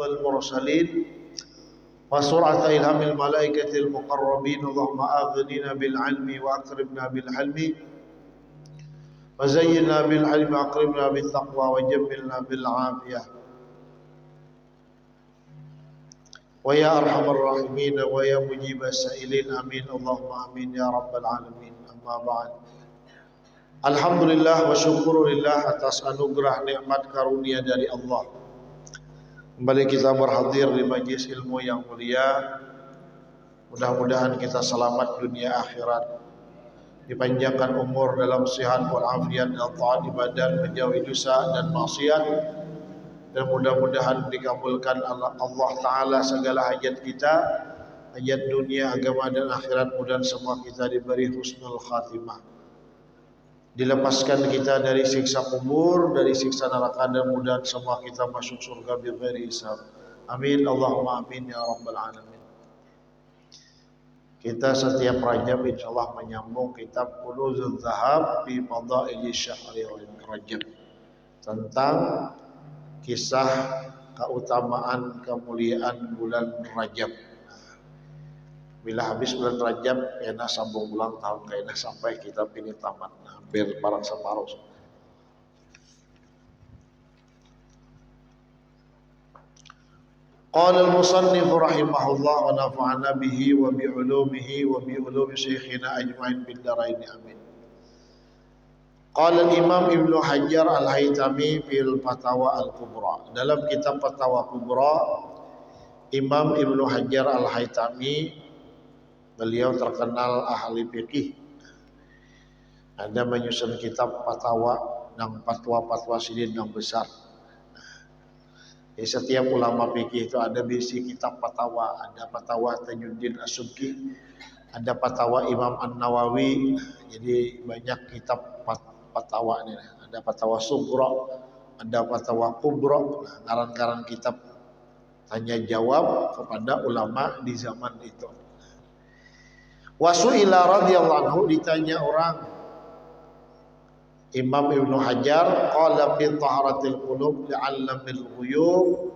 المرسلين وسرعة إلهام الملائكة المقربين اللهم أغننا بالعلم وأكرمنا بالحلم وزينا بالعلم وأكرمنا بالتقوى وجملنا بالعافية ويا أرحم الراحمين ويا مجيب السائلين آمين اللهم آمين يا رب العالمين. أما بعد, alhamdulillah wa syukurillah atas anugerah nikmat karunia dari Allah. Kembali kita berhadir di majlis ilmu yang mulia. Mudah-mudahan kita selamat dunia akhirat, dipanjangkan umur dalam sehat walafiat dan taat ibadah, menjauhi dosa dan maksiat, dan mudah-mudahan dikabulkan Allah Ta'ala segala hajat kita, hajat dunia, agama dan akhirat. Mudah semua kita diberi husnul khatimah, dilepaskan kita dari siksa kubur, dari siksa neraka, dan mudah semua kita masuk surga bighairi hisab. Amin Allahumma amin ya rabbal alamin. Kita setiap Rajab insyaallah menyambung kitab Kunuzul Zahab fi Fadaili Syahri Rajab, tentang kisah keutamaan kemuliaan bulan Rajab. Bila habis bulan Rajab, kena sambung ulang tahun, kena sampai kita ini tamat, hampir parang separuh. Qala al-musannif rahimahullah wa nafa'ana bihi wa bi ulumihi wa bi ulumi syekhina ajma'in bid darain amin. Qala al-Imam Ibnu Hajar al-Haytami fil Fatawa al-Kubra. Dalam kitab Fatawa Kubra, Imam Ibnu Hajar al-Haytami, beliau terkenal ahli fikih, ada menyusun kitab fatwa dan fatwa-fatwa sidin yang besar. Di setiap ulama fikih itu ada bisi kitab fatwa, ada fatwa Tajuddin As-Subki, ada fatwa Imam An-Nawawi. Jadi banyak kitab fatwa ini. Ada fatwa Sughra, ada fatwa Kubra. Nah, ngaran-ngaran kitab tanya jawab kepada ulama di zaman itu. Wasu'ila radhiyallahu anhu, ditanya orang Imam Ibnu Hajar, qala fi taharatil qulub li'allamil ghuyub,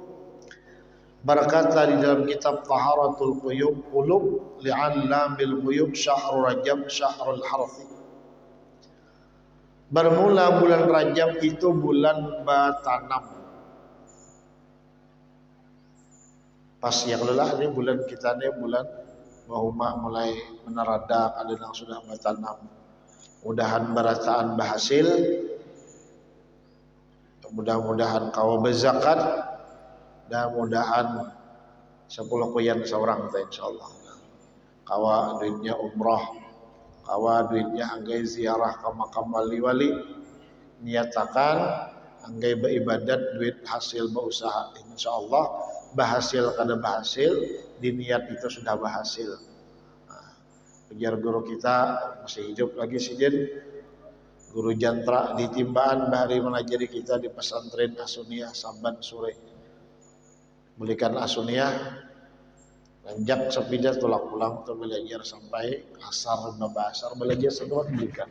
berkata di dalam kitab Taharatul Qulub li'allamil ghuyub syahrul Rajab syahrul harfi. Bermula bulan Rajab itu bulan bertanam. Pas yang lelah ini bulan kita ini bulan bahuma mulai meneradak, ada yang sudah bertanam. Mudahan berataan berhasil. Mudah-mudahan kau berzakat, dan mudahan 10 kuyan seorang insyaallah. Kawa duitnya umrah, kawa duitnya anggai ziarah ke makam wali-wali, niatakan anggai beribadat duit hasil berusaha insyaallah berhasil kada berhasil, diniat itu sudah berhasil. Biar guru kita masih hidup lagi sidin, guru jantra di Timbaan bahari menajari kita di pesantren Asuniyah Saban sore. Belikan Asuniyah, lanjak sepeda tolak pulang atau belajar sampai asar babasar belajar setelah belikan.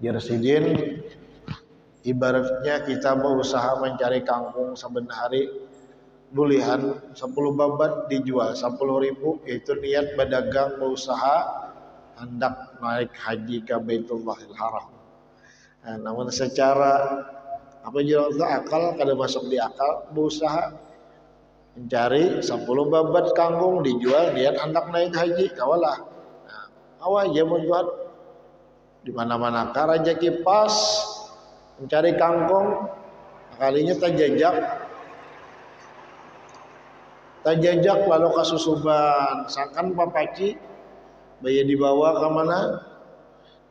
Biar sidin ibaratnya kita berusaha mencari kangkung saben hari, bulihan 10 babat dijual 10.000, yaitu niat berdagang berusaha hendak naik haji ke Baitullahil Haram. Nah, namun secara apa jual itu akal kada masuk di akal, berusaha mencari 10 babat kangkung dijual niat hendak naik haji kawalah. Nah, awal jamun Tuhan di mana-mana ka rezeki pas mencari kangkung, kalinya tajajak lalu kasusuban sakan papaci bayi dibawa ke mana,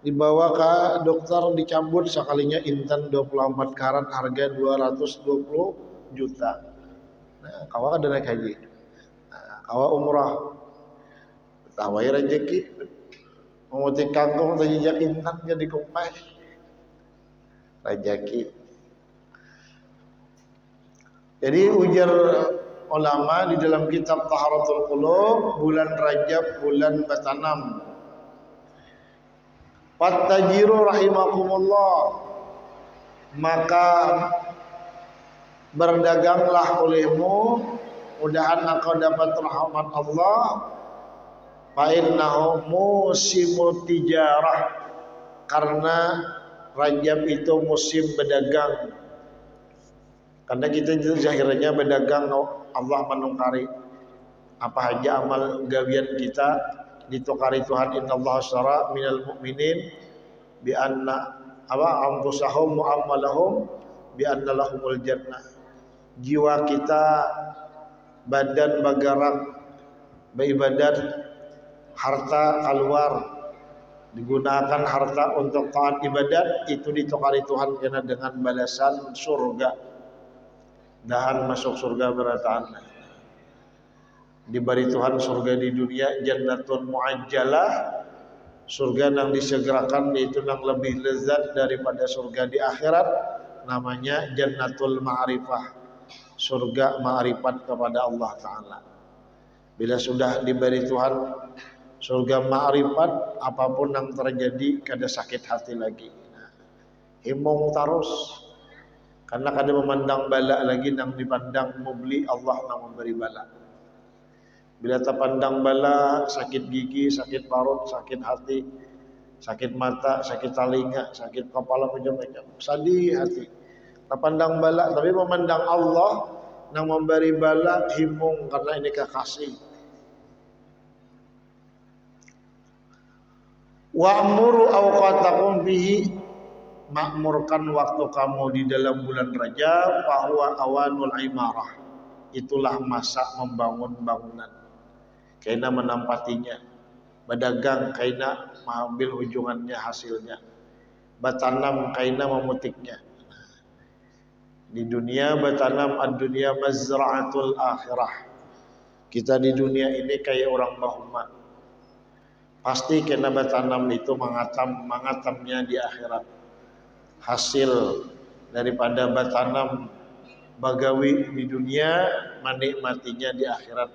dibawa ke dokter dicabut sekalinya intan 24 karat harga 220 juta. Nah, kawa ada naik haji, nah, kawa umrah, tawai rezeki memutik kangkung tajajak intan jadi kumpai rezeki. Jadi ujar ulama di dalam kitab Taharatul Qulub, bulan Rajab bulan bertanam. Fattajiru rahimakumullah, maka berdaganglah olehmu, mudahan engkau dapat rahmat Allah. Fa innahu musimut tijarah, karena Rajab itu musim berdagang. Karena kita zahirnya berdagang, Allah menukari apa aja amal gawian kita ditukari Tuhan. Innallaha ashtara minal mu'minin bi anna anfusahum wa amwalahum bi anna lahumul jannah. Jiwa kita, badan bagarak beribadat, harta keluar, digunakan harta untuk taat ibadat, itu ditukari Tuhan kena dengan balasan surga. Dan masuk surga berataan. Diberi Tuhan surga di dunia, jannatun muajjalah, surga yang disegerakan, itu yang lebih lezat daripada surga di akhirat, namanya jannatul ma'rifah, surga ma'rifat kepada Allah Ta'ala. Bila sudah diberi Tuhan surga ma'rifat, apapun yang terjadi kada sakit hati lagi. Himung terus, karena kada memandang bala lagi, nang dipandang mubli Allah nang memberi bala. Bila terpandang bala, sakit gigi, sakit parut, sakit hati, sakit mata, sakit telinga, sakit kepala, macam-macam, sedih hati. Terpandang bala, tapi memandang Allah nang memberi bala, himung karena ini kekasih. Wa'muru awqatakum bihi, makmurkan waktu kamu di dalam bulan Rajab, bahwa awanul imarah, itulah masa membangun bangunan, kaina menampatinya, berdagang kaina mengambil ujungannya hasilnya, bertanam kaina memetiknya. Di dunia bertanam, ad-dunya mazra'atul akhirah. Kita di dunia ini kayak orang bahuma, pasti kena bertanam itu mengatamnya di akhirat. Hasil daripada bertanam bagawi di dunia, menikmatinya di akhirat.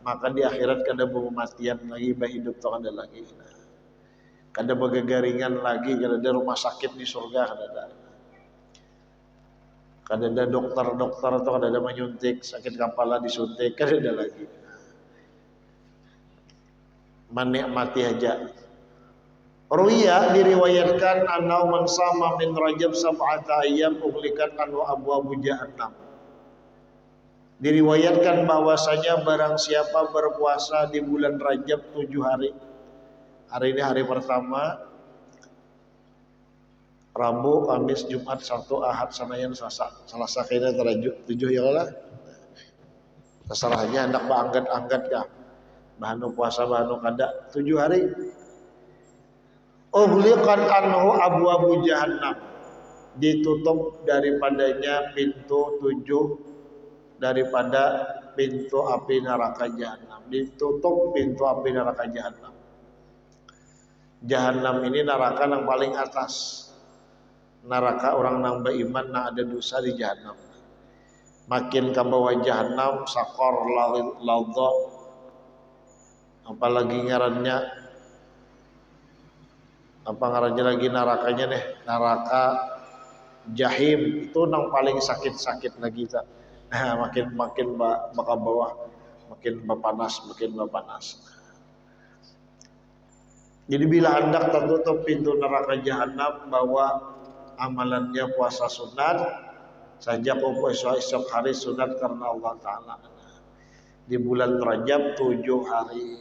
Maka di akhirat kada bermatian lagi, berhidup tak ada lagi. Kada bergegaringan lagi, kada ada rumah sakit di surga, kada ada dokter atau kada ada menyuntik sakit kepala disuntik, kada ada lagi. Menikmati aja. Ruya diriwayatkan anau man sama min Rajab sab'ata ayyam ughlikat anhu abwabu jahannam. Diriwayatkan bahwasanya barang siapa berpuasa di bulan Rajab 7 hari. Hari ini hari pertama, Rabu, Kamis, Jumat, Sabtu, Ahad, Senin, Selasa kena terajuk 7 ya lah. Kesalahannya hendak berangkat-angkat kah? Bahanu puasa bahanu kada 7 hari. Ughliqat anhu abwabu jahannam, ditutup daripadanya pintu 7 daripada pintu api neraka jahannam. Ditutup pintu api neraka jahannam. Jahannam ini neraka yang paling atas. Neraka orang yang beriman yang ada dosa di jahannam. Makin ke bawah jahannam, sakor laudha, apalagi ngarannya lagi nerakanya nih, neraka jahim, itu yang paling sakit lagi tak. makin bakal bawah, makin panas. Jadi bila hendak tertutup pintu neraka jahanam, bahwa amalannya puasa sunat saja, esok hari sunat karena Allah Ta'ala di bulan Rajab 7 hari.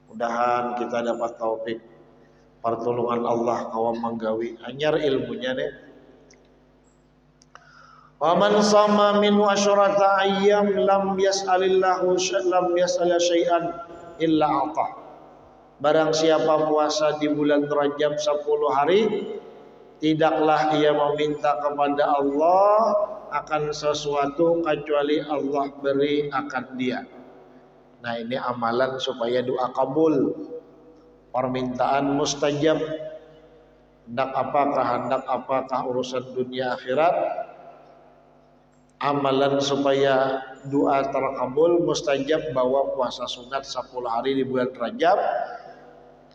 Mudahan kita dapat taufik pertolongan Allah kawam manggawi anyar ilmunya nih. Wa man sama min asyrata ayyam lam yas'alillahu syai'an illa atah. Barang siapa puasa di bulan Rajab 10 hari, tidaklah ia meminta kepada Allah akan sesuatu kecuali Allah beri akan dia. Nah, ini amalan supaya doa kabul, permintaan mustajab. Hendak apakah urusan dunia akhirat, amalan supaya doa terkabul mustajab, bahwa puasa sunat 10 hari di bulan Rajab,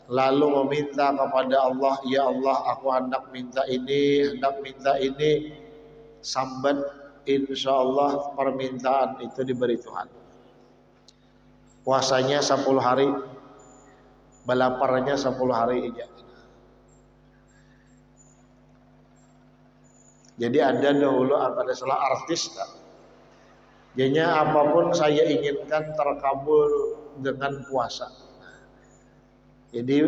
lalu meminta kepada Allah, ya Allah aku hendak minta ini, sambat insya Allah permintaan itu diberi Tuhan. Puasanya 10 hari, balaparnya 10 hari aja. Jadi ada dahulu ada salah artis tak? Jadinya apapun saya inginkan terkabul dengan puasa. Jadi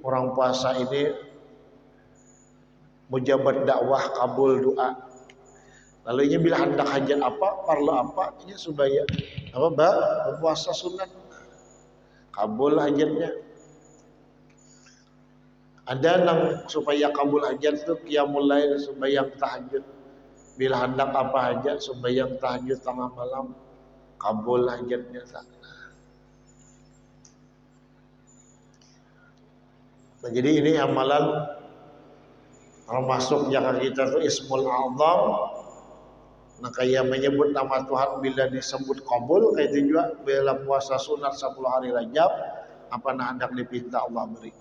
orang puasa ini mujabat dakwah, kabul doa. Lalu ini bila hendak hajat apa, parla apa, ini supaya apa berpuasa sunat, kabul hajatnya. Ada yang supaya kabul hajat itu qiyamul lail, sembahyang tahajud. Bila hendak apa hajat, sembahyang tahajud tengah malam, kabul hajatnya. Nah, jadi ini amalan termasuk yang kita itu Ismul A'zam. Nah, kayak menyebut nama Tuhan bila disebut kabul, kayak itu juga bila puasa sunat 10 hari Rajab, apa nak hendak dipinta Allah beri.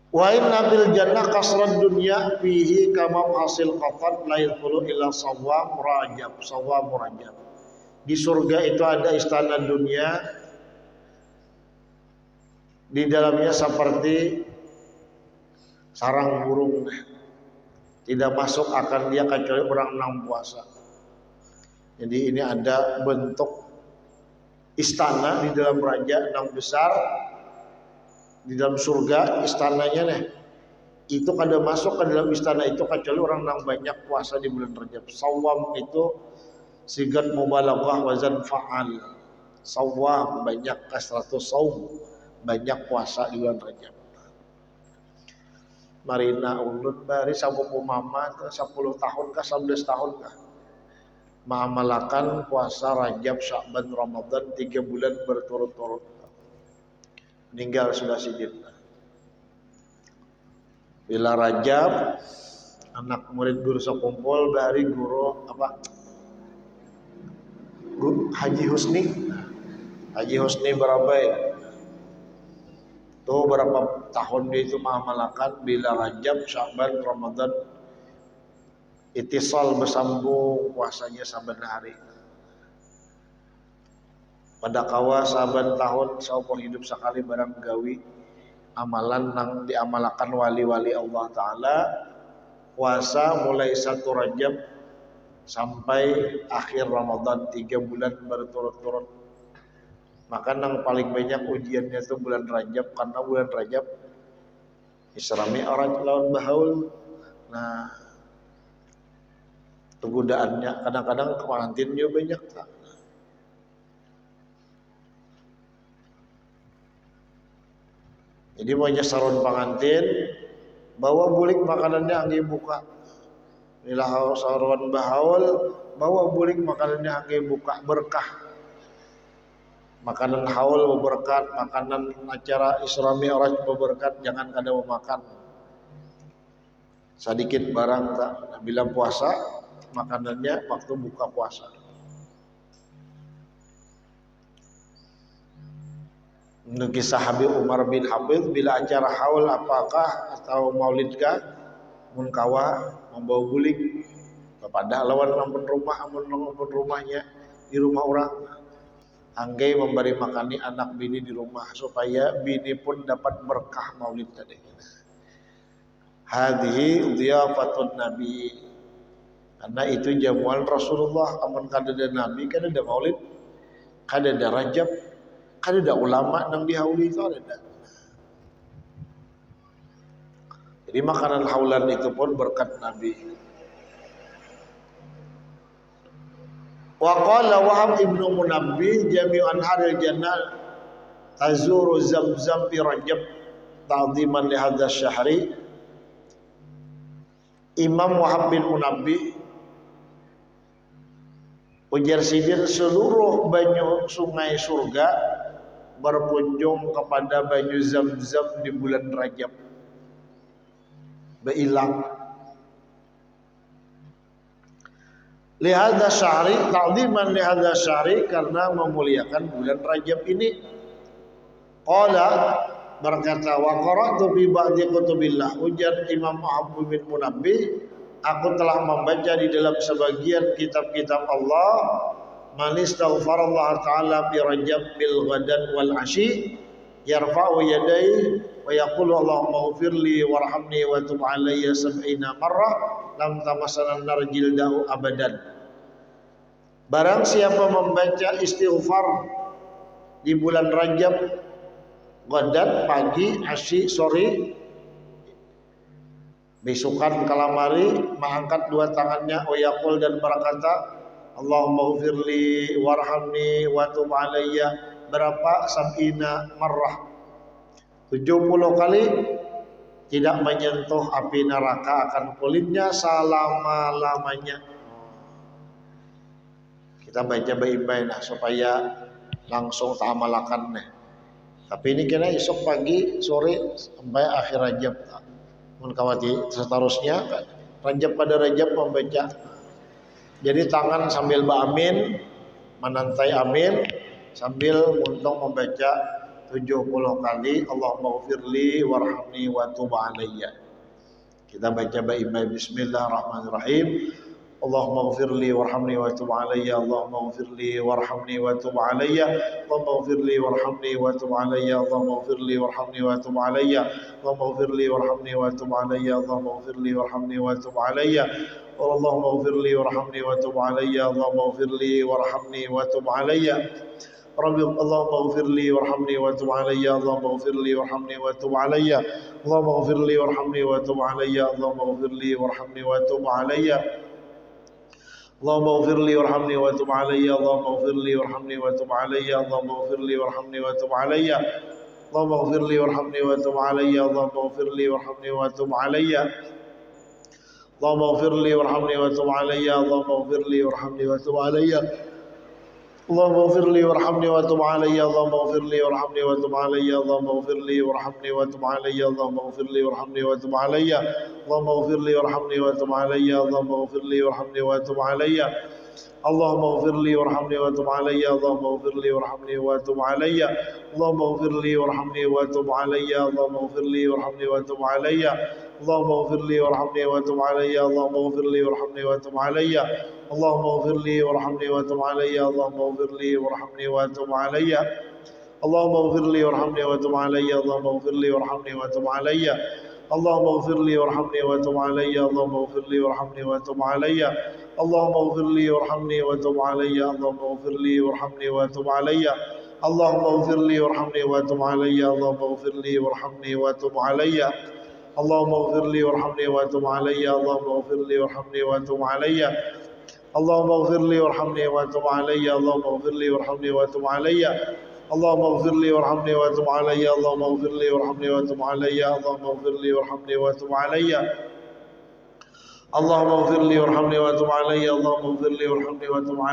Wa inna bil jannah kasrat dunya fihi kama hasil qafat la yadkhulu illa sawam rajab. Di surga itu ada istana dunia, di dalamnya seperti sarang burung, tidak masuk akan dia kecuali orang yang puasa. Jadi ini ada bentuk istana di dalam raja yang besar di dalam surga. Istananya nih itu kada masuk ke dalam istana itu kecuali orang yang banyak puasa di bulan Rajab. Sawam itu sigat mubalaghah wazan fa'al. Sawam banyak, kasratus saum banyak puasa di bulan Rajab. Marina ulun bari sabuku mama 10 tahun kah 11 tahun kah mengamalkan puasa Rajab, Sya'ban, Ramadan 3 bulan berturut-turut. Meninggal sudah sidin. Bila Rajab anak murid guru sekumpul dari guru apa? Guru Haji Husni Barabai. Tuh berapa tahun dia itu mengamalkan bila Rajab, Sya'ban, Ramadan itisal bersambung puasanya saban hari. Pada kawa saban tahun saumur hidup sekali barang gawi amalan nang diamalkan wali-wali Allah Ta'ala puasa mulai 1 Rajab sampai akhir Ramadan 3 bulan berturut-turut. Maka nang paling banyak ujiannya itu bulan Rajab, karena bulan Rajab Isra Mi'raj lawan bahaul. Nah, kegodaannya kadang-kadang kemantinnya banyak tak. Jadi banyak sarun pengantin bawa bulik makanannya angge buka. Inilah sarun bahaul bawa bulik makanannya angge buka berkah. Makanan haul berberkat, makanan acara Isra Mi'raj berberkat, jangan kada makan sedikit barang tak. Bila puasa makanannya waktu buka puasa. Kisah Habib Umar bin Habib bila acara haul apakah atau maulidkah mun kawa membawa guling kepada lawan ampun rumahnya di rumah orang anggai memberi makani anak bini di rumah supaya bini pun dapat berkah maulid tadi. Hadhihi dhiyafatun nabi, karena itu jamuan Rasulullah. Amun kada ada nabi, kada ada maulid, kada ada Rajab, kada ada ulama nang dihauli itu ada. Jadi makanan haulan itu pun berkat Nabi. Wa qala Wahab ibnu Munabbih jami'an haril jannah tazuru Zamzam fi Rajab ta'ziman li hadzal syahri. Imam Wahab bin Munabbih ujar sidin seluruh banyu sungai surga berkunjung kepada banyu Zamzam di bulan Rajab. Beilang lihada syahri ta'ziman lihada syahri, karena memuliakan bulan Rajab ini. Qala berkata wa qara'tu fi ba'di kutubillah, ujar Imam Wahab bin Munabbih aku telah membaca di dalam sebagian kitab-kitab Allah, man istaghfarallah ta'ala fi rajab bil ghadan wal ashi yarfa'u yadayhi wa yaqulu Allahumma ighfirli warhamni wa tub alayya sab'ina marrah lam tamassana nar jildahu abadan. Barang siapa membaca istighfar di bulan Rajab, ghadan pagi, asyi sore, besokan kalamari, mengangkat dua tangannya, oyakul dan berkata Allahumma ghfirli warhamni wa tub alayya, berapa? Sab'ina marrah, 70 kali, tidak menyentuh api neraka akan kulitnya selama-lamanya. Kita baca baik-baik nah, supaya langsung ta'amalakan nih. Tapi ini kena esok pagi, sore, sampai akhir Rajab. Mengkawati seterusnya Rajab pada Rajab membaca. Jadi tangan sambil ba'amin, menantai amin, sambil muntung membaca 70 kali Allahumma ghfirli warhamni wa tub alayya. Kita baca baik-baik. Bismillahirrahmanirrahim. Allahumma ghfirli warhamni wa tub alayya. Allahumma ghfirli warhamni wa tub alayya. Allahumma ghfirli warhamni wa tub alayya. Allahumma ghfirli warhamni wa tub alayya. Allahumma ghfirli warhamni wa tub alayya. Allahumma ghfirli warhamni wa tub alayya. Allahumma ghfirli warhamni wa tub alayya. Allahumma ghfirli warhamni wa tub alayya. Rabbi Allahumma ghfirli warhamni wa tub alayya. Allahumma ghfirli warhamni wa tub alayya. Allahumma ghfirli warhamni wa tub alayya. Allahumma ghfirli warhamni wa tub alayya. Allahumma ghfirli warhamni wa tub alayya. Allahumma ghfirli warhamni wa tub alayya. Allahumma ghfirli warhamni wa tub alayya. Allahumma ghfirli warhamni wa tub alayya. Allahumma ghfirli warhamni wa tub alayya. Allahumma ghfirli warhamni wa tub alayya. Allahumma ghfirli warhamni wa tub alayya. Allahumma ghfirli warhamni wa tub alayya. Allahumma ghfirli warhamni wa tub alayya. Allahumma ghfirli warhamni wa tub alayya. Allahumma ghfirli warhamni wa tub alayya. Allahumma ghfirli warhamni wa tub alayya. Allahumma ghfirli warhamni wa tub alayya. Allahumma ghfirli warhamni wa tub alayya. Allahumma ghfirli warhamni wa tub alayya. Allahumma ghfirli warhamni wa tub alayya. Allahumma ghfirli warhamni wa tub alayya. Allahumma ghfirli warhamni wa tub alayya. Allahumma ghfirli warhamni wa tub alayya. Allahumma ghfirli warhamni wa tub alayya. Allahumma ghfirli warhamni wa tub alayya. Allahumma ghfirli warhamni wa tub alayya. Allahumma ghfirli warhamni wa tub alayya. Allahumma ghfirli warhamni wa tub alayya. Allahumma ghfirli warhamni wa tub alayya. Allahumma ghfirli warhamni wa tub alayya. Allahumma ghfirli warhamni wa tub alayya. Allahumma ghfirli warhamni wa tub alayya. Allahumma ghfirli warhamni wa tub alayya. Allahumma ghfirli warhamni wa tub alayya. Allahumma ghfirli warhamni wa tub alayya. Allahumma ghfirli warhamni wa tub alayya. Allahumma ghfirli warhamni wa tub alayya. Allahumma ghfirli warhamni wa tub alayya. Allahumma ghfirli warhamni wa tub alayya. Allahumma ghfirli warhamni wa tub alayya. Allahumma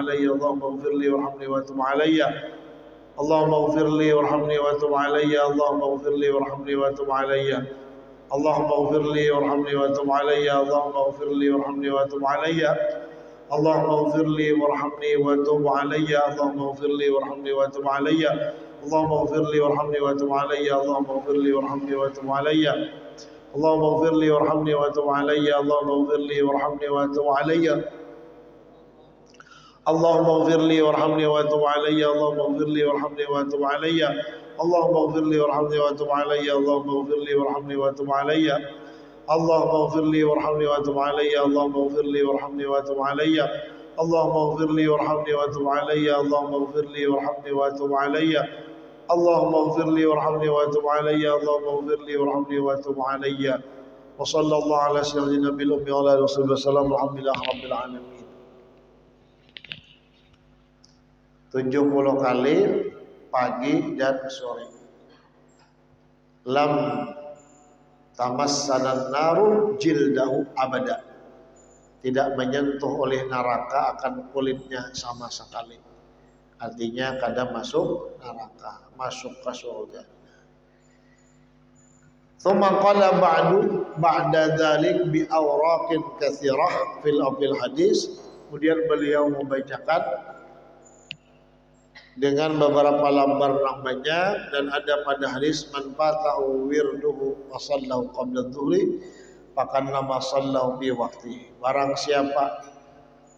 ghfirli warhamni wa tub alayya. Allahumma ghfirli warhamni wa tub alayya. Allahumma ghfirli warhamni wa tub alayya. Allahumma ghfirli warhamni wa tub alayya. Allahumma ghfirli warhamni wa tub alayya. Allahumma ghfirli warhamni wa tub alayya. Allahumma ghfirli warhamni wa tub alayya. Allahumma ghfirli warhamni wa tub alayya. Allahumma ghfirli warhamni wa tub alayya. Allahumma ghfirli warhamni wa tub alayya. Allahumma ghfirli warhamni wa tub alayya. Allahumma ghfirli warhamni wa tub alayya. Allahumma ghfirli warhamni wa tub alayya. Allahumma ghfirli warhamni wa tub alayya. Allahumma ghfirli warhamni wa tub alayya. Allahumma ghfirli warhamni wa tub alayya. Allahumma ghfirli warhamni wa tub alayya. Allahumma ghfirli warhamni wa tub alayya. Allahumma ghfirli warhamni wa tub alayya. Allahumma ghfirli warhamni wa tub alayya. Allahumma ghfirli warhamni wa tub alayya. Allahumma ghfirli warhamni wa tub alayya. Allahumma ghfirli warhamni wa tub alayya. Wa sallallahu ala sayyidina bil ummi wa ala alihi wasallam. Alhamdulillah rabbil alamin. 70 kali pagi dan sore. Lam tamassanan naru jildahu abada. Tidak menyentuh oleh neraka akan kulitnya sama sekali. Artinya kadang masuk neraka, masuk ke surga. Tsumma qala ba'da dzalik bi awraqin katsirah fil hadis. Kemudian beliau membacakan dengan beberapa lembar namanya, dan ada pada hadis man fatahu wirduhu wa sallahu qabla dhuhri Fakannama sallahu fi waqti. Barang siapa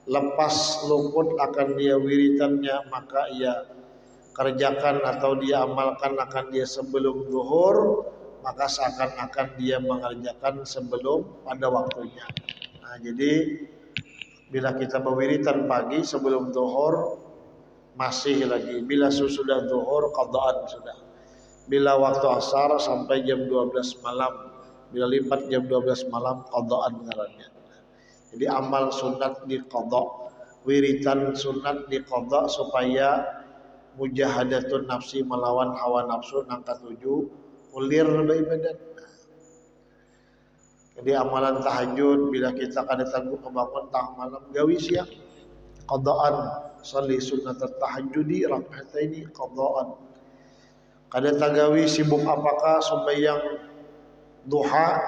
lepas luput akan dia wiritannya, maka ia kerjakan atau dia amalkan akan dia sebelum zuhur, maka seakan-akan dia mengerjakan sebelum pada waktunya. Nah, jadi bila kita berwiritan pagi sebelum zuhur masih lagi, bila sudah zuhur qadaan sudah. Bila waktu asar sampai jam 12 malam, bila lipat jam 12 malam qadaan ngarannya. Jadi amal sunat diqadha, wiritan sunat diqadha supaya mujahadatun nafsi melawan hawa nafsu nang katujuh ulir ibadat. Jadi amalan tahajud bila kita kada tangguh kebangun tang malam gawi siang qadaan, sholli sunnat tahajudi rak'ataini qadaan. Kada tagawi sibuk apakah sembahyang duha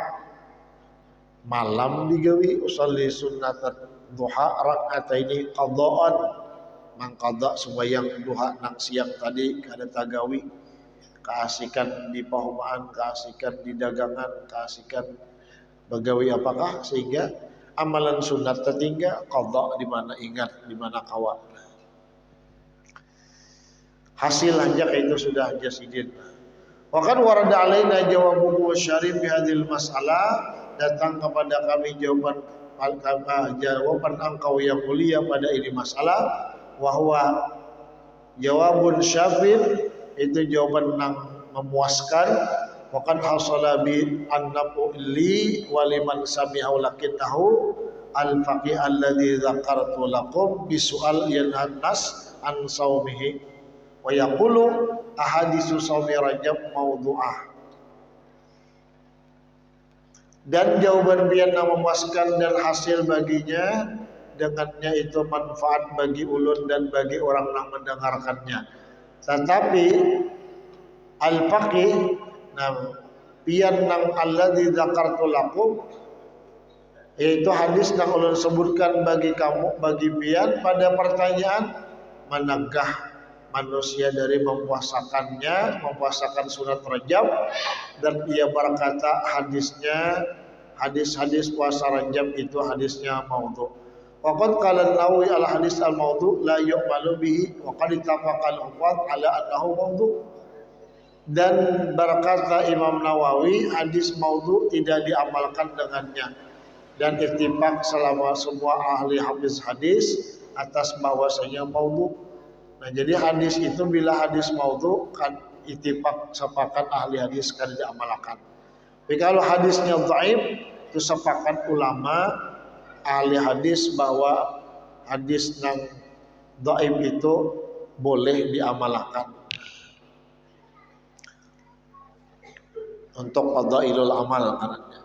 malam digawi usolli sunnat duha rak'ataini qadaan, mangqada sembahyang duha nang siang tadi kada tagawi, keasikan di pahumaan, keasikan di dagangan, keasikan bagawi apakah sehingga amalan sunat tertinggal qada di mana ingat di mana kawan. Hasil hajak itu sudah jasidin. Wakan warada alaina jawabuhu syarif bi hadhil masalah, datang kepada kami jawaban engkau yang mulia pada ini masalah, wahwa jawabun syafir, itu jawaban yang memuaskan. Wakan hasala bi annahu li waliman sami'u lakinnahu al-faqih alladhi dzakartu lakum bi su'al yannas an saumihi wa yaqulu ahadisu shaumi rajab maudhu'ah. Dan jawaban pian yang memuaskan dan hasil baginya, dengannya itu manfaat bagi ulun dan bagi orang yang mendengarkannya. Tetapi al-faqih pian nang alladzi dzakartu lakum, yaitu hadis yang ulun sebutkan bagi kamu, bagi pian pada pertanyaan manakah manusia dari mempuasakannya, mempuasakan sunat Rajab, dan ia berkata hadis-hadis puasa Rajab itu hadisnya maudhu. Waqad qala an-Nawawi al-hadis al-maudhu la yu'malu bihi wa qad ittafaqal hufaz ala annahu maudhu. Dan berkata Imam Nawawi hadis maudhu tidak diamalkan dengannya, dan ittifaq selama semua ahli hadis atas bahwasanya maudhu. Nah, jadi hadis itu bila hadis maudhu kan ittifaq sepakat ahli hadis kan diamalkan. Tapi kalau hadisnya dhaif itu sepakat ulama ahli hadis bahwa hadis yang dhaif itu boleh diamalkan untuk fadailul amal karena.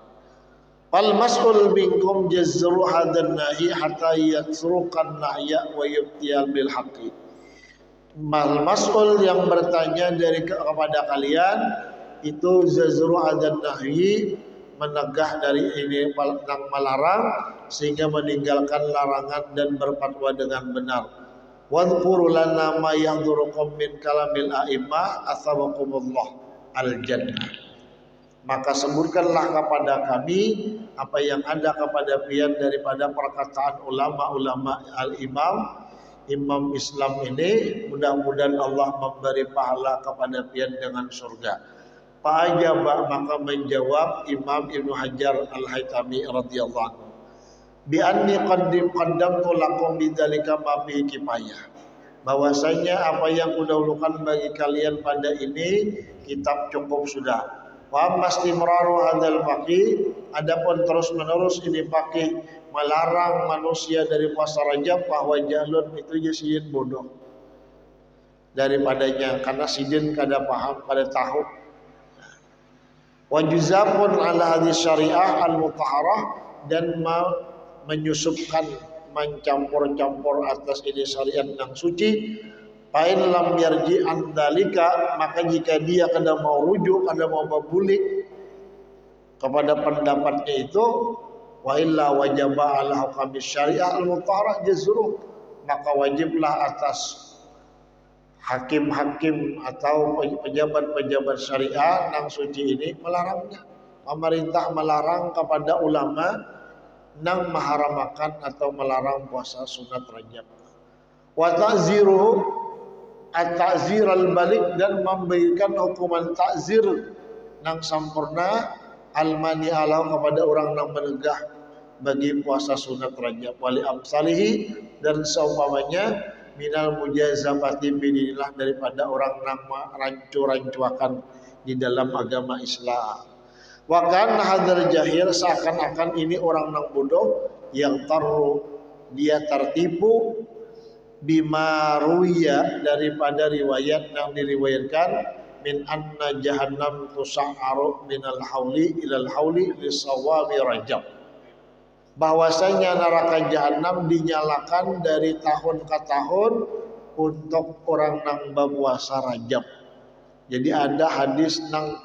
Fal mas'ul minkum jazru hadan nahi hatta yatrukan nahya wa yubtiyal bil haqqi. Mal mas'ul yang bertanya dari kepada kalian itu jazru hadan nahi, menegah dari ini yang melarang sehingga meninggalkan larangan dan berfatwa dengan benar. Wadhkuru lana ma yahdurukum min kalamil a'immah athabakumullah al-jannah. Maka sebutkanlah kepada kami apa yang ada kepada pian daripada perkataan ulama-ulama al-imam, imam Islam ini, mudah-mudahan Allah memberi pahala kepada pian dengan surga. Fa'ajaba, maka menjawab Imam Ibnu Hajar al-Haytami radhiyallahu anhu, bi anni qaddamtu lakum bidzalika ma fi kifayah, bahwasanya apa yang kudahulukan bagi kalian pada ini kitab cukup sudah. Wa mastimraru hadzal faqih, adapun terus-menerus ini faqih melarang manusia dari puasa Rajab, bahwa jalun itu sidin bodoh daripadanya karena sidin kada paham, kada tahu. Wa juzafun ala hadis syariah al-mutahharah, dan menyusupkan, mencampur-campur atas ini syariat yang suci. Pain lam yarji an dalika, maka jika dia kada mau rujuk, kada mau berbulik kepada pendapatnya itu, wa illa wajaba ala hukami syariah al-mutahharah jazruh, maka wajiblah atas hakim-hakim atau pejabat-pejabat syariah yang suci ini melarangnya. Pemerintah melarang kepada ulama nang mengharamakan atau melarang puasa sunat Rajab. Wa ta'ziruhu at-ta'zir al-balik, dan memberikan hukuman ta'zir nang sampurna al-mani alau kepada orang nang menegah bagi puasa sunat Rajab, wali amsalihi, dan seumpamanya minal mujazabati bidillah, daripada orang nang rancu-rancuakan di dalam agama Islam. Wa kan hadzal jahil, seakan-akan ini orang nang bodoh yang taru dia tertipu bima ruya, daripada riwayat yang diriwayatkan min anna jahannam tusa'aru minal hauli ilal hauli lisawami Rajab, bahwasanya neraka jahanam dinyalakan dari tahun ke tahun untuk orang nang berpuasa Rajab. Jadi ada hadis nang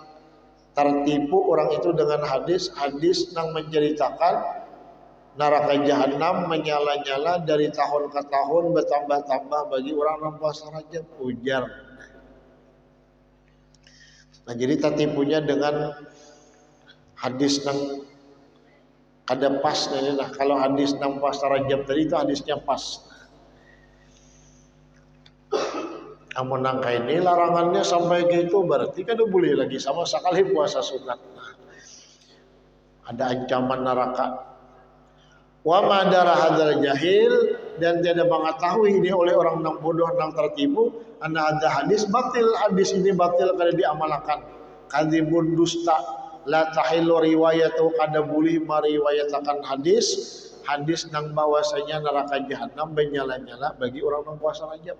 tertipu orang itu dengan hadis nang menceritakan neraka jahanam menyala-nyala dari tahun ke tahun, bertambah-tambah bagi orang yang puasa Rajab, ujar. Nah, jadi tertipunya dengan hadis nang kada pas. Nah, kalau hadis nang puasa Rajab tadi itu hadisnya pas. Amun nangka ini larangannya sampai gitu, berarti kan boleh lagi sama sekali puasa sunat. Nah, ada ancaman neraka. Wa madara hadzal jahil, dan tidak mengetahui ini oleh orang nang bodoh nang tertipu, anna hadza hadis batil, hadis ini batil kada diamalkan. Kadzibun dusta, la tahilu riwayatu, kada boleh meriwayatakan hadis nang bahwasanya neraka jahanam menyala-nyala bagi orang nang puasa Rajab.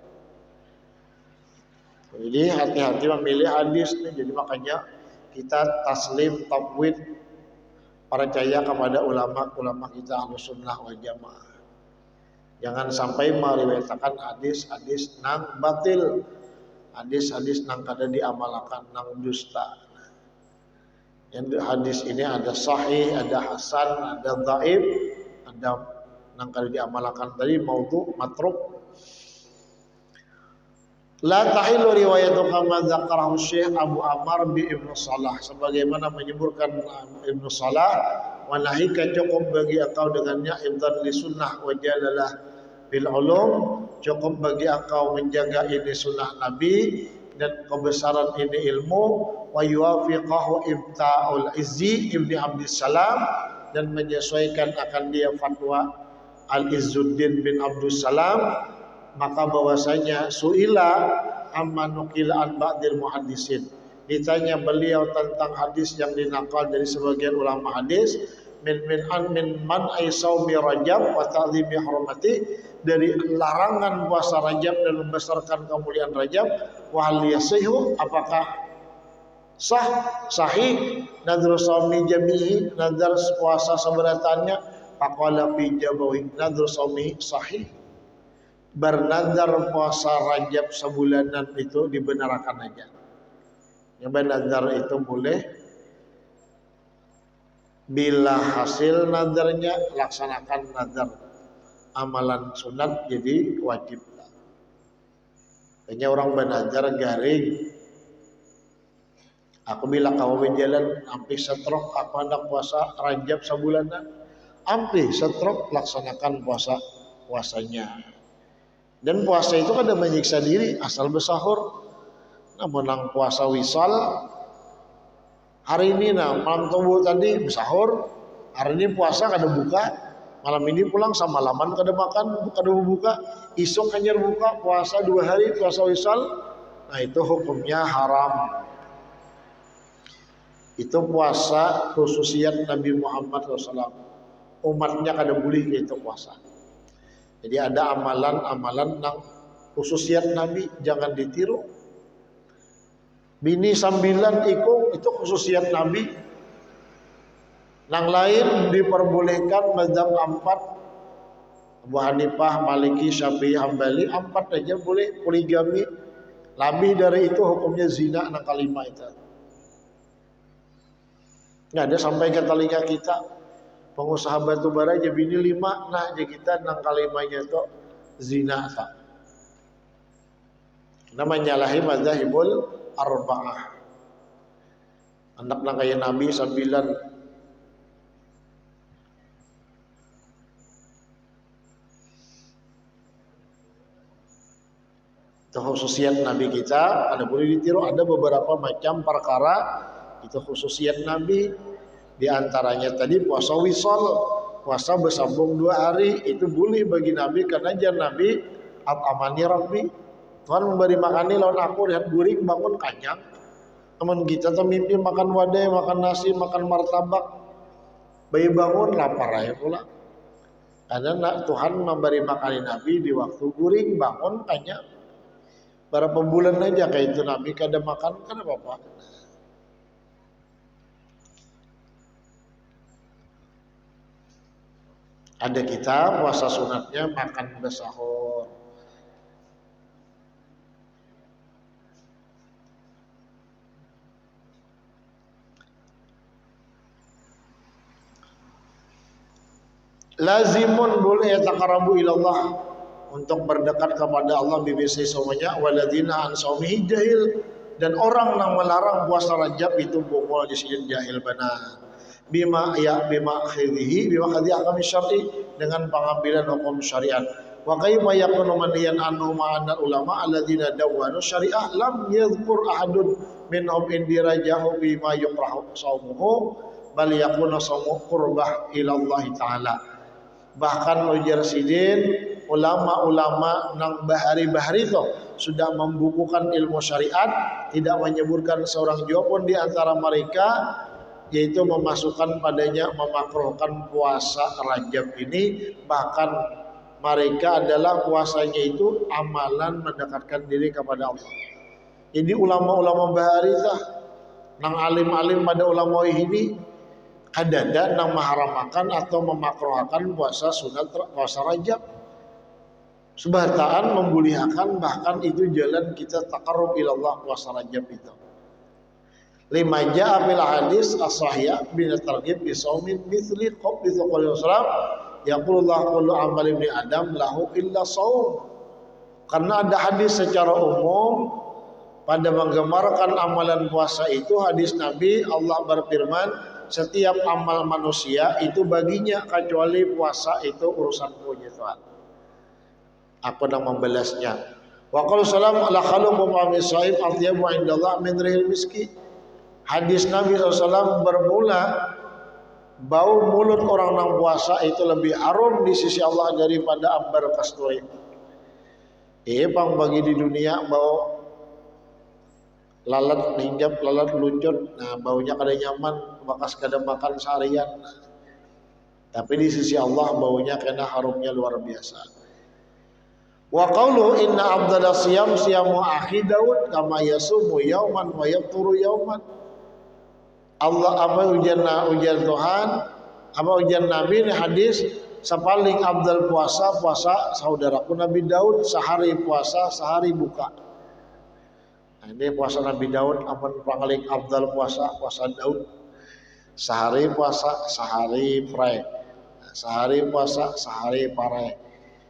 Jadi hati-hati memilih hadis nih. Jadi makanya kita taslim tafwid, percaya kepada ulama kita Ahlus Sunnah wal Jamaah. Jangan sampai meriwayatkan hadis nang batil, hadis nang kada diamalkan, nang dusta. Yang hadis ini ada sahih, ada hasan, ada dhaif, ada nang kada diamalkan tadi maudhu, matruk. La tahilu riwayatu kama dzakarahu Syekh Abu Ammar bi Ibnu Salah, sebagaimana menyebutkan Ibnu Salah, wa nahika cukup bagi engkau dengannya ibdan li sunnah wa jalalah bil ulum, cukup bagi engkau menjaga ini sunnah Nabi dan kebesaran ini ilmu, wa yuwafiqahu ibtaul izzi ibni Abdussalam, dan menyesuaikan akan dia fatwa Al-Izzuddin bin Abdussalam. Maka bahwasanya suila amma nukila an ba'dil muhaddisin, ditanya beliau tentang hadis yang dinakal dari sebagian ulama hadis, min man aisaumi Rajab wa ta'zimi hurmati, dari larangan puasa Rajab dan membesarkan kemuliaan Rajab, wa hal yasihu, apakah sahih nadru shaumi jami'i, nadar puasa seberatannya, faqala fi jawabi nadru shaumi sahih, bernazar puasa Rajab sebulanan itu dibenarkan aja. Yang bernazar itu boleh, bila hasil nazarnya laksanakan nazar amalan sunat jadi wajib. Hanya orang bernazar garing, aku bila kau berjalan ampi setrok aku hendak puasa Rajab sebulanan, ampi setrok laksanakan puasanya. Dan puasa itu kan ada menyiksa diri asal bersahur. Nah, menang puasa wisal hari ini, nah malam tubuh tadi bersahur, hari ini puasa kada buka, malam ini pulang sama laman kada makan, kada buka, isuk hanya buka, puasa 2 hari puasa wisal. Nah itu hukumnya haram. Itu puasa khususiyat Nabi Muhammad SAW. Umatnya kada boleh itu puasa. Jadi ada amalan-amalan nang khususiat Nabi jangan ditiru. Bini sambilan itu khususiat Nabi. Nang lain diperbolehkan mazhab 4, Abu Hanifah, Maliki, Syafi'i, Hambali, 4 aja boleh poligami. Lebih dari itu hukumnya zina nang kalima itu. Nggak ada sampai ke telinga kita. Pengusaha batu bara aja bini 5, nah aja kita nang kalimanya itu zina tak. Namanya lahi madzhabul arba'ah. Anakna kaya Nabi 9. Itu khususiat Nabi kita, ada boleh ditiru. Ada beberapa macam perkara itu khususiat Nabi. Di antaranya tadi puasa wisol, puasa bersambung 2 hari, itu boleh bagi Nabi karena jan Nabi at-amani Rabbi. Tuhan memberi makani lawan aku, lihat guring bangun kanyang. Teman kita tuh mimpi makan wadai, makan nasi, makan martabak, bayi bangun lapar aja pula. Karena Tuhan memberi makani Nabi di waktu guring bangun kanyang. Berapa bulan aja kayak itu Nabi kada makan, kan apa-apa. Ada kita puasa sunatnya makan bersahur. Lazimun boleh taqarrabu ilallah, untuk berdekat kepada Allah BBC semuanya. Waladina an saumihi jahil, dan orang yang melarang puasa Rajab itu bukul di sini jahil benar. Bima khidhi ahkam syar'i, dengan pengambilan hukum syariat. Wa kaifa yakunu maniyan anhu ma'anal ulama alladzina dawwanu syariah lam yadhkur ahadun minhum indirajahu bima yukrahu saumuhu bal yakunu saumu qurbah ila Allah taala. Bahkan ujar sidin ulama-ulama nang bahari-bahari itu sudah membukukan ilmu syariat, tidak menyebutkan seorang jua pun di antara mereka yaitu memasukkan padanya memakruhkan puasa Rajab ini. Bahkan mereka adalah puasanya itu amalan mendekatkan diri kepada Allah. Jadi ulama-ulama bahari tah nang alim-alim pada ulama ini ada nang mengharamkan atau memakruhkan puasa sunat puasa Rajab. Sebataan membuliakan, bahkan itu jalan kita taqarrub ilallah puasa Rajab itu. Lima ja'a fil hadis as-sahih bin targhib bi shaumin mithli qouli sallallahu yaqulullahu kullu amal ibni adam lahu illa shaum. Karena ada hadis secara umum pada menggemarkan amalan puasa itu, hadis Nabi Allah berfirman, setiap amal manusia itu baginya kecuali puasa itu urusan punya Tuhan. Aku nak membalasnya. Wa qala salam ala khaluqu mu'min sa'ib atyabu indallah min rihil miski. Hadis Nabi SAW bermula, bau mulut orang yang puasa itu lebih harum di sisi Allah daripada ambar kasturi. Pang bagi di dunia bau lalat hinjap, lalat luncut, nah baunya kada nyaman, bekas kada makan seharian. Tapi di sisi Allah baunya kena harumnya luar biasa. Wa qawlu inna afdala siyam siyamu akhi Daud kama yasumu yauman wa yafturu yauman. Allah apa ujian Tuhan, apa ujian Nabi ini hadis, sepaling abdal puasa saudaraku Nabi Daud, sehari puasa sehari buka. Nah, ini puasa Nabi Daud aman paling abdal puasa Daud. Sehari puasa sehari pray. Sehari puasa sehari parai.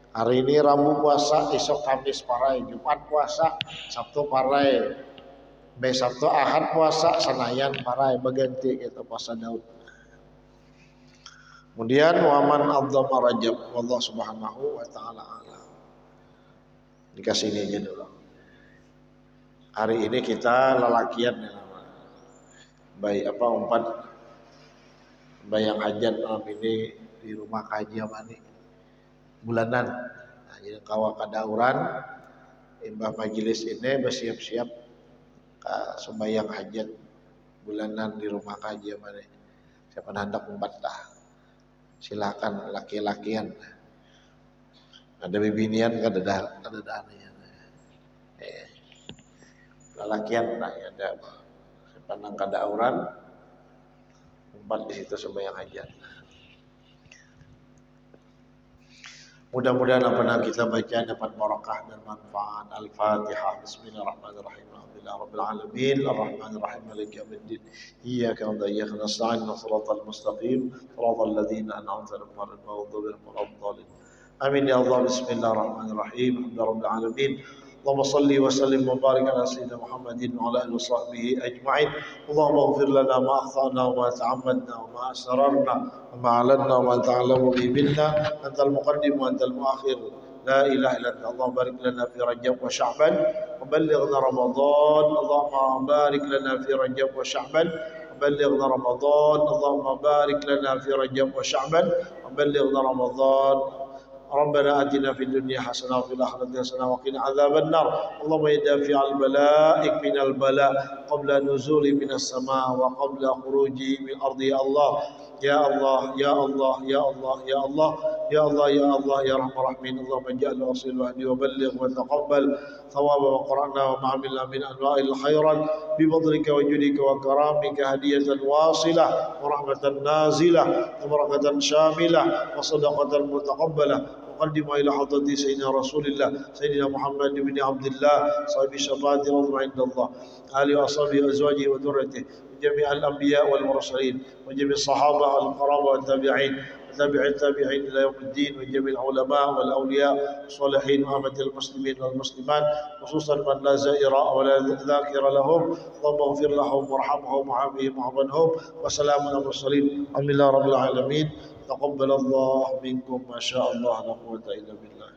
Hari ini Rabu puasa, esok Kamis parai, Jumat puasa, Sabtu parai. Sabtu Ahad puasa, Senayan parai, berganti gitu puasa Daud. Kemudian waman adzama Rajab wallahu subhanahu wa ta'ala alam. Dikasih ini aja dulu. Hari ini kita lelakian ya, baik apa umpat bayang hajat malam ini di rumah kaji amani bulanan. Nah, jadi kawa kadauran imbah majelis ini bersiap-siap sembahyang hajat bulanan di rumah kaji amani. Siapa hendak umpat dah, silakan laki-lakian. Ada bibinian kan ada aneh. Lelakian nah ada pandang kadauran umpat di situ sembahyang hajat. Mudah-mudahan apa yang kita baca dapat barakah dan manfaat. Al-Fatihah. Bismillahirrahmanirrahim. Alhamdulillahirabbil alamin. Arrahmanirrahim. Maliki yaumiddin. Iyyaka na'budu wa iyyaka nasta'in. Shiratal mustaqim. Shiratal ladzina an'amta 'alaihim ghairil maghdubi 'alaihim waladdallin. Amin ya Allah. Bismillahirrahmanirrahim. Alhamdulillahirabbil alamin. اللهم صل وسلم وبارك على سيدنا محمد وعلى اله وصحبه اجمعين. اللهم اغفر لنا ما اخطانا وما تعمدنا وما اسررنا وما اعلنا وما انت اعلم به منا. انت المقدم وانت المؤخر، لا اله الا انت. اللهم بارك لنا في رجب وشعبان وبلغنا رمضان. اللهم بارك لنا في رجب وشعبان وبلغنا رمضان. اللهم بارك لنا في رجب وشعبان وبلغنا رمضان. ربنا آتنا في الدنيا حسنة وفي الآخرة حسنة وقنا عذاب النار. اللهم يا دافع البلاء اكفنا البلاء قبل نزول من السماء وقبل خروجه من الأرض. يا الله يا الله يا الله يا الله يا الله يا الله يا الله يا رحمن الرحيم. اللهم اجعل واصل واهدي وبلغ وتقبل ثواب ما قرأنا وما عملنا من أنواع الخيرات بفضلك وجودك وكرامك هدية واصلة ورحمة نازلة وبركة شاملة وصدقة متقبلة. وقدم إلى حضرة سيدنا رسول الله سيدنا محمد بن عبد الله صاحب الشفاعة رضوان عند الله، آله وأصحابه وأزواجه وذريته وجميع الأنبياء والمرسلين وجميع الصحابة والقرابة والتابعين وتابع التابعين إلى يوم الدين وجميع العلماء والأولياء الصالحين وأمة المسلمين والمسلمات، خصوصا من لا زائر ولا ذاكر لهم. اللهم اغفر لهم وارحمهم وعافهم وعافهم. وسلام على المرسلين الحمد لله رب العالمين. تقبل الله منكم ما شاء الله، لا قوة إلا بالله.